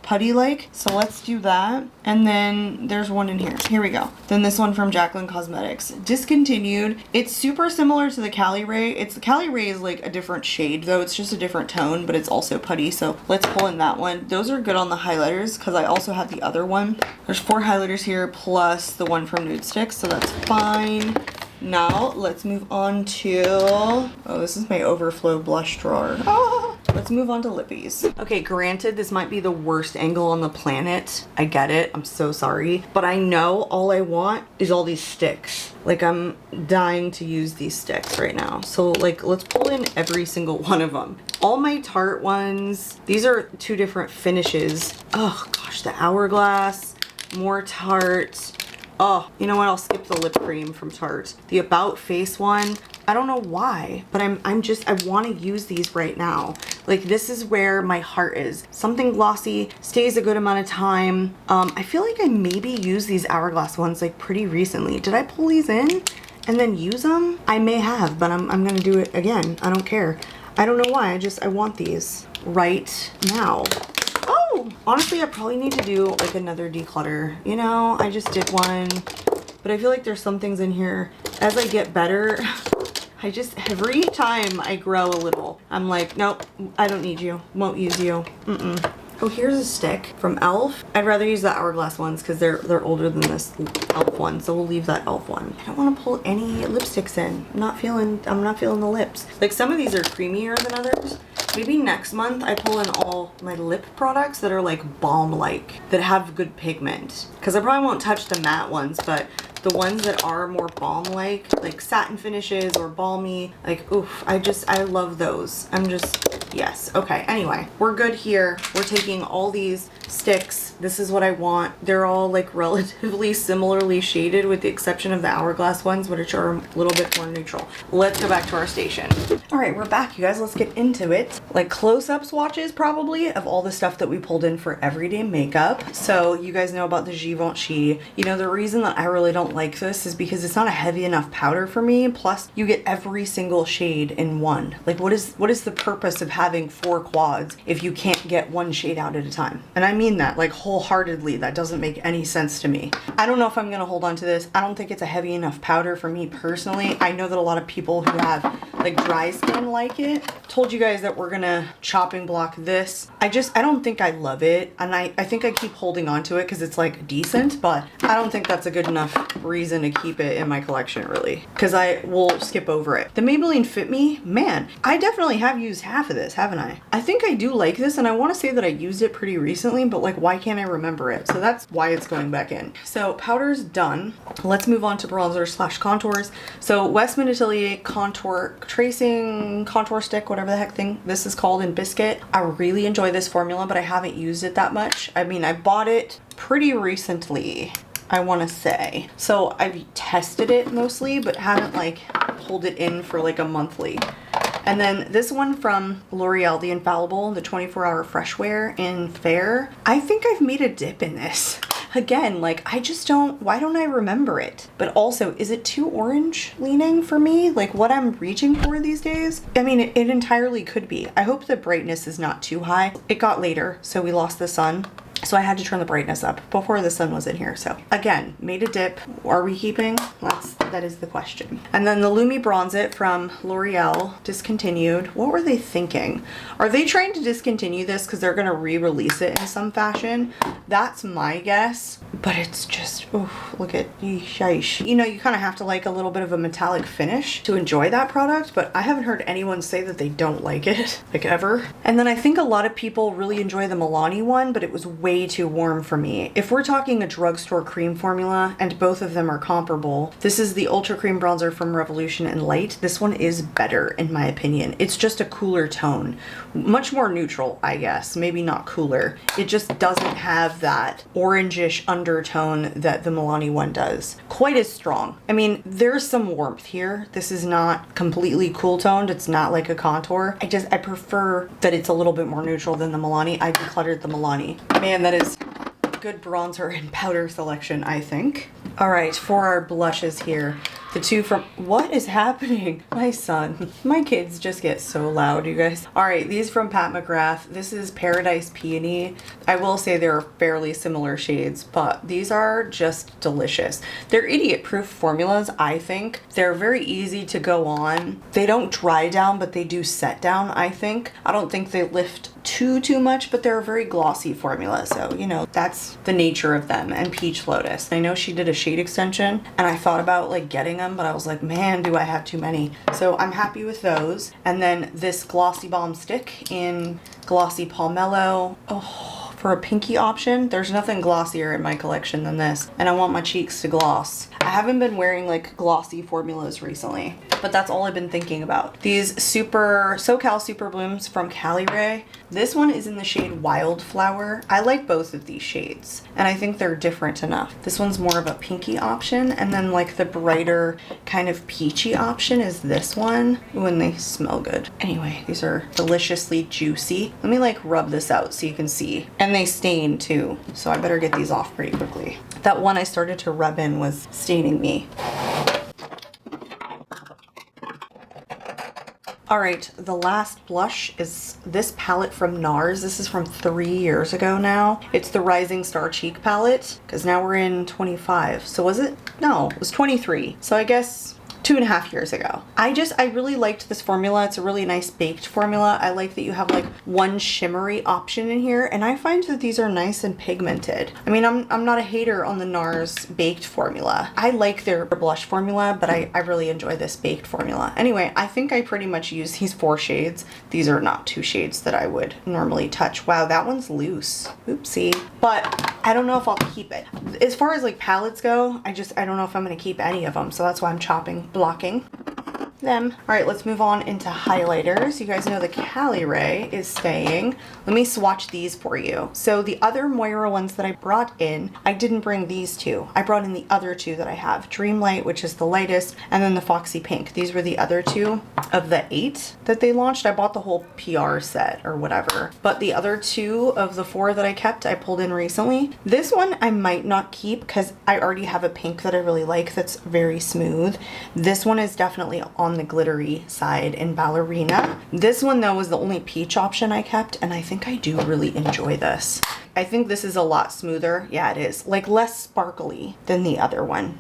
putty-like, so let's do that. And then there's one in here. Here we go. Then this one from Jaclyn Cosmetics. Discontinued. It's super similar to the Cali Ray. The Cali Ray is like a different shade though. It's just a different tone, but it's also putty, so let's pull in that one. Those are good on the highlighters because I also have the other one. There's 4 highlighters here plus the one from Nude Sticks, so that's fine. Now let's move on to, oh, this is my overflow blush drawer. Ah, let's move on to lippies. Okay, granted, this might be the worst angle on the planet. I get it, I'm so sorry. But I know all I want is all these sticks. Like I'm dying to use these sticks right now. So like, let's pull in every single one of them. All my Tarte ones, these are 2 different finishes. Oh gosh, the Hourglass, more Tarte. Oh, you know what? I'll skip the lip cream from Tarte. The About Face one, I don't know why, but I want to use these right now. Like this is where my heart is. Something glossy, stays a good amount of time. I feel like I maybe used these Hourglass ones like pretty recently. Did I pull these in and then use them? I may have, but I'm gonna do it again. I don't care. I don't know why, I want these right now. Honestly, I probably need to do like another declutter. You know, I just did one, but I feel like there's some things in here. As I get better, every time I grow a little, I'm like, nope, I don't need you. Won't use you. Oh, here's a stick from e.l.f. I'd rather use the Hourglass ones because they're older than this e.l.f. one, so we'll leave that e.l.f. one. I don't want to pull any lipsticks in. I'm not feeling the lips. Like some of these are creamier than others. Maybe next month I pull in all my lip products that are like balm-like, that have good pigment. Because I probably won't touch the matte ones, but the ones that are more balm-like satin finishes or balmy, like oof, I love those. Yes, okay, anyway, we're good here. We're taking all these sticks. This is what I want. They're all like relatively similarly shaded with the exception of the Hourglass ones, which are a little bit more neutral. Let's go back to our station. All right, we're back, you guys. Let's get into it. Like close-up swatches probably of all the stuff that we pulled in for everyday makeup. So you guys know about the Givenchy. You know, the reason that I really don't like this is because it's not a heavy enough powder for me. Plus you get every single shade in one. Like what is the purpose of having 4 quads if you can't get one shade out at a time? And I mean that like wholeheartedly. That doesn't make any sense to me. I don't know if I'm gonna hold on to this. I don't think it's a heavy enough powder for me personally. I know that a lot of people who have like dry skin like it. Told you guys that we're gonna chopping block this. I don't think I love it, and I think I keep holding on to it because it's like decent, but I don't think that's a good enough reason to keep it in my collection really, because I will skip over it. The Maybelline Fit Me, man, I definitely have used half of this. this, haven't I? I think I do like this, and I want to say that I used it pretty recently, but like, why can't I remember it? So that's why it's going back in. So powder's done. Let's move on to bronzer slash contours. So Westman Atelier Contour Tracing Contour Stick, whatever the heck thing this is called, in Biscuit. I really enjoy this formula, but I haven't used it that much. I mean, I bought it pretty recently, I want to say. So I've tested it mostly, but haven't like pulled it in for like a monthly. And then this one from L'Oreal, the Infallible, the 24-hour fresh wear in Fair. I think I've made a dip in this. Again, like, I just don't, why don't I remember it? But also, is it too orange leaning for me? Like what I'm reaching for these days? I mean, it entirely could be. I hope the brightness is not too high. It got later, so we lost the sun. So I had to turn the brightness up before the sun was in here. So again, made a dip. Are we keeping? That is the question. And then the Lumi Bronze It from L'Oreal, discontinued. What were they thinking? Are they trying to discontinue this because they're going to re-release it in some fashion? That's my guess. But it's just, oof, look at, yeesh. You know, you kind of have to like a little bit of a metallic finish to enjoy that product, but I haven't heard anyone say that they don't like it, like ever. And then I think a lot of people really enjoy the Milani one, but it was way too warm for me. If we're talking a drugstore cream formula, and both of them are comparable, this is the Ultra Cream Bronzer from Revolution in Light. This one is better in my opinion. It's just a cooler tone. Much more neutral, I guess. Maybe not cooler. It just doesn't have that orangish undertone that the Milani one does. Quite as strong. I mean, there's some warmth here. This is not completely cool toned. It's not like a contour. I prefer that it's a little bit more neutral than the Milani. I decluttered the Milani. Man, that is good bronzer and powder selection, I think. All right, for our blushes here, the two from, what is happening? My son, my kids just get so loud, you guys. All right, these from Pat McGrath. This is Paradise Peony. I will say they're fairly similar shades, but these are just delicious. They're idiot-proof formulas, I think. They're very easy to go on. They don't dry down, but they do set down, I think. I don't think they lift too much, but they're a very glossy formula, so you know, that's the nature of them. And Peach Lotus, I know she did a shade extension and I thought about like getting them, but I was like, man, do I have too many. So I'm happy with those. And then this Glossy Balm Stick in Glossy Palmello. Oh, for a pinky option, there's nothing glossier in my collection than this, and I want my cheeks to gloss. I haven't been wearing like glossy formulas recently, but that's all I've been thinking about. These SoCal Super Blooms from Cali Ray. This one is in the shade Wildflower. I like both of these shades, and I think they're different enough. This one's more of a pinky option, and then like the brighter kind of peachy option is this one. Ooh, and they smell good. Anyway, these are deliciously juicy. Let me like rub this out so you can see. And they stain too, so I better get these off pretty quickly. That one I started to rub in was staining me. All right, the last blush is this palette from NARS. This is from 3 years ago now. It's the Rising Star Cheek palette, because now we're in 25. So was it? No, it was 23. So I guess 2.5 years ago. I really liked this formula. It's a really nice baked formula. I like that you have like one shimmery option in here, and I find that these are nice and pigmented. I mean, I'm not a hater on the NARS baked formula. I like their blush formula, but I really enjoy this baked formula. Anyway, I think I pretty much use these 4 shades. These are not 2 shades that I would normally touch. Wow, that one's loose. Oopsie. But I don't know if I'll keep it. As far as like palettes go, I don't know if I'm gonna keep any of them, so that's why I'm blocking them. All right, let's move on into highlighters. You guys know the Cali Ray is staying. Let me swatch these for you. So the other Moira ones that I brought in, I didn't bring these two. I brought in the other 2 that I have. Dreamlight, which is the lightest, and then the Foxy Pink. These were the other 2 of the 8 that they launched. I bought the whole PR set or whatever. But the other 2 of the 4 that I kept, I pulled in recently. This one I might not keep because I already have a pink that I really like that's very smooth. This one is definitely on the glittery side in Ballerina. This one though was the only peach option I kept, and I think I do really enjoy this. I think this is a lot smoother. Yeah, it is. Like less sparkly than the other one.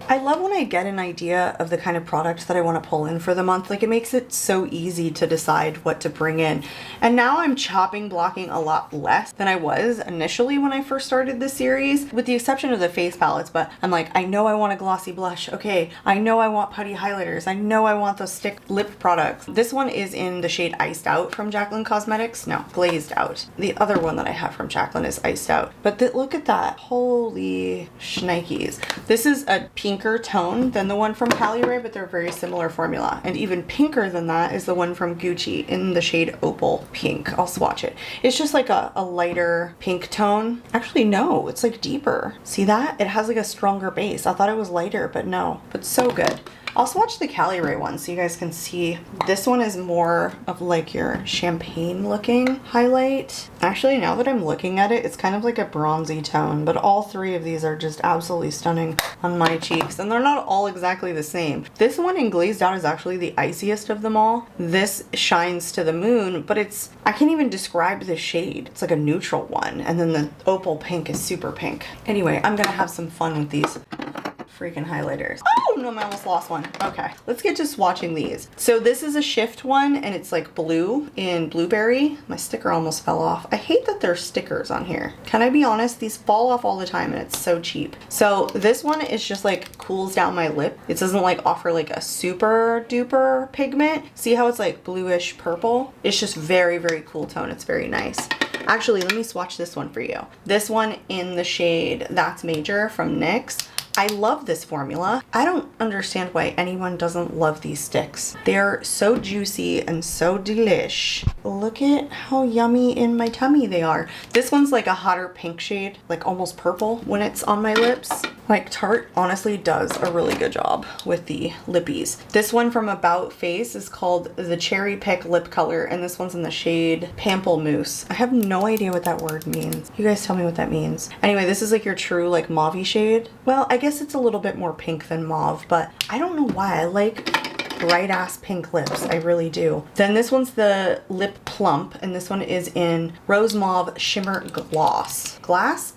I love when I get an idea of the kind of product that I want to pull in for the month. Like, it makes it so easy to decide what to bring in. And now I'm chopping blocking a lot less than I was initially when I first started this series, with the exception of the face palettes. But I'm like, I know I want a glossy blush. Okay, I know I want putty highlighters. I know I want those stick lip products. This one is in the shade Iced Out from Jaclyn Cosmetics. No, Glazed Out. The other one that I have from Jaclyn is Iced Out. But look at that. Holy shnikes. This is a pinker tone than the one from KARIM, but they're very similar formula. And even pinker than that is the one from Gucci in the shade Opal Pink. I'll swatch it. It's just like a lighter pink tone. Actually, no, it's like deeper. See that? It has like a stronger base. I thought it was lighter, but no. But so good. I'll swatch the KARIM one so you guys can see. This one is more of like your champagne looking highlight. Actually, now that I'm looking at it, it's kind of like a bronzy tone, but all three of these are just absolutely stunning on my cheeks, and they're not all exactly the same. This one in Glazed Out is actually the iciest of them all. This shines to the moon, but I can't even describe the shade. It's like a neutral one, and then the Opal Pink is super pink. Anyway, I'm gonna have some fun with these freaking highlighters. Oh no, I almost lost one. Okay, let's get to swatching these. So this is a Shift one, and it's like blue in Blueberry. My sticker almost fell off. I hate that there's stickers on here. Can I be honest? These fall off all the time and it's so cheap. So this one is just like cools down my lip. It doesn't like offer like a super duper pigment. See how it's like bluish purple? It's just very, very cool tone. It's very nice. Actually, let me swatch this one for you. This one in the shade That's Major from NYX. I love this formula. I don't understand why anyone doesn't love these sticks. They're so juicy and so delish. Look at how yummy in my tummy they are. This one's like a hotter pink shade, like almost purple when it's on my lips. Like Tarte honestly does a really good job with the lippies. This one from About Face is called the Cherry Pick Lip Color, and this one's in the shade Pamplemousse. I have no idea what that word means. You guys tell me what that means. Anyway, this is like your true like mauve-y shade. Well, I guess it's a little bit more pink than mauve, but I don't know why. I like bright ass pink lips. I really do. Then this one's the Lip Plump, and this one is in Rose Mauve Shimmer Gloss. Glass.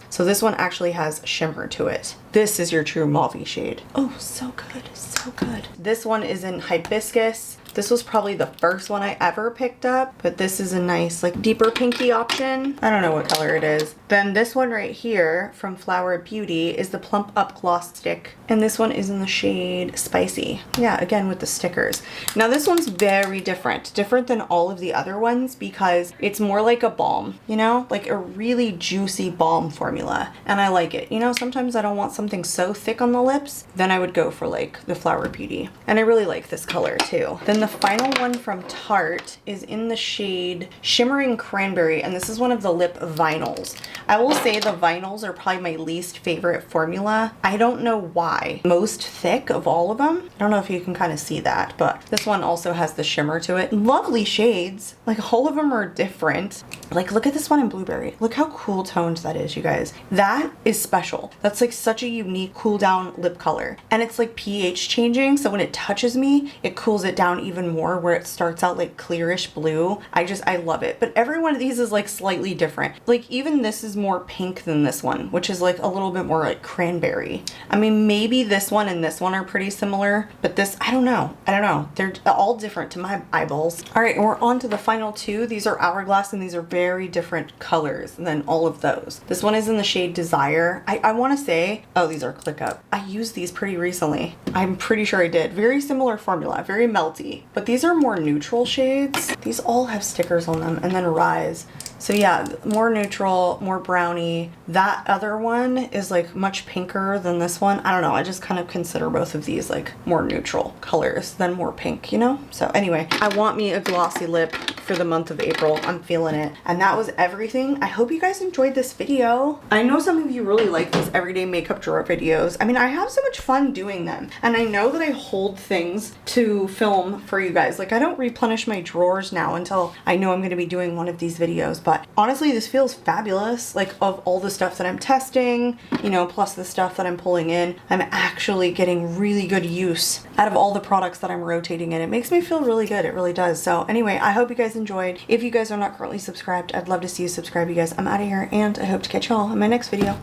So this one actually has shimmer to it. This is your true mauve-y shade. Oh, so good, so good. This one is in Hibiscus. This was probably the first one I ever picked up, but this is a nice like deeper pinky option. I don't know what color it is. Then this one right here from Flower Beauty is the Plump Up Gloss Stick, and this one is in the shade Spicy. Yeah, again with the stickers. Now this one's very different than all of the other ones because it's more like a balm, you know, like a really juicy balm formula, and I like it. You know, sometimes I don't want something so thick on the lips, then I would go for like the Flower Beauty, and I really like this color too. Then the final one from Tarte is in the shade Shimmering Cranberry, and this is one of the lip vinyls. I will say the vinyls are probably my least favorite formula. I don't know why. Most thick of all of them. I don't know if you can kind of see that, but this one also has the shimmer to it. Lovely shades. Like all of them are different. Like look at this one in Blueberry. Look how cool toned that is, you guys. That is special. That's like such a unique cool down lip color. And it's like pH changing, so when it touches me, it cools it down even more, where it starts out like clearish blue. I love it. But every one of these is like slightly different. Like even this is more pink than this one, which is like a little bit more like cranberry. I mean, maybe this one and this one are pretty similar, but this, I don't know. They're all different to my eyeballs. All right, and we're on to the final two. These are Hourglass, and these are very different colors than all of those. This one is in the shade Desire. I want to say, oh, these are Click Up. I used these pretty recently. I'm pretty sure I did. Very similar formula, very melty. But these are more neutral shades. These all have stickers on them, and then Rise. So yeah, more neutral, more brownie. That other one is like much pinker than this one. I don't know, I just kind of consider both of these like more neutral colors than more pink, you know? So anyway, I want me a glossy lip for the month of April. I'm feeling it. And that was everything. I hope you guys enjoyed this video. I know some of you really like these everyday makeup drawer videos. I mean, I have so much fun doing them. And I know that I hold things to film for you guys. Like I don't replenish my drawers now until I know I'm gonna be doing one of these videos. But honestly, this feels fabulous. Like of all the stuff that I'm testing, you know, plus the stuff that I'm pulling in, I'm actually getting really good use out of all the products that I'm rotating in. It makes me feel really good. It really does. So anyway, I hope you guys enjoyed. If you guys are not currently subscribed, I'd love to see you subscribe, you guys. I'm out of here, and I hope to catch y'all in my next video.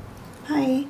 Bye.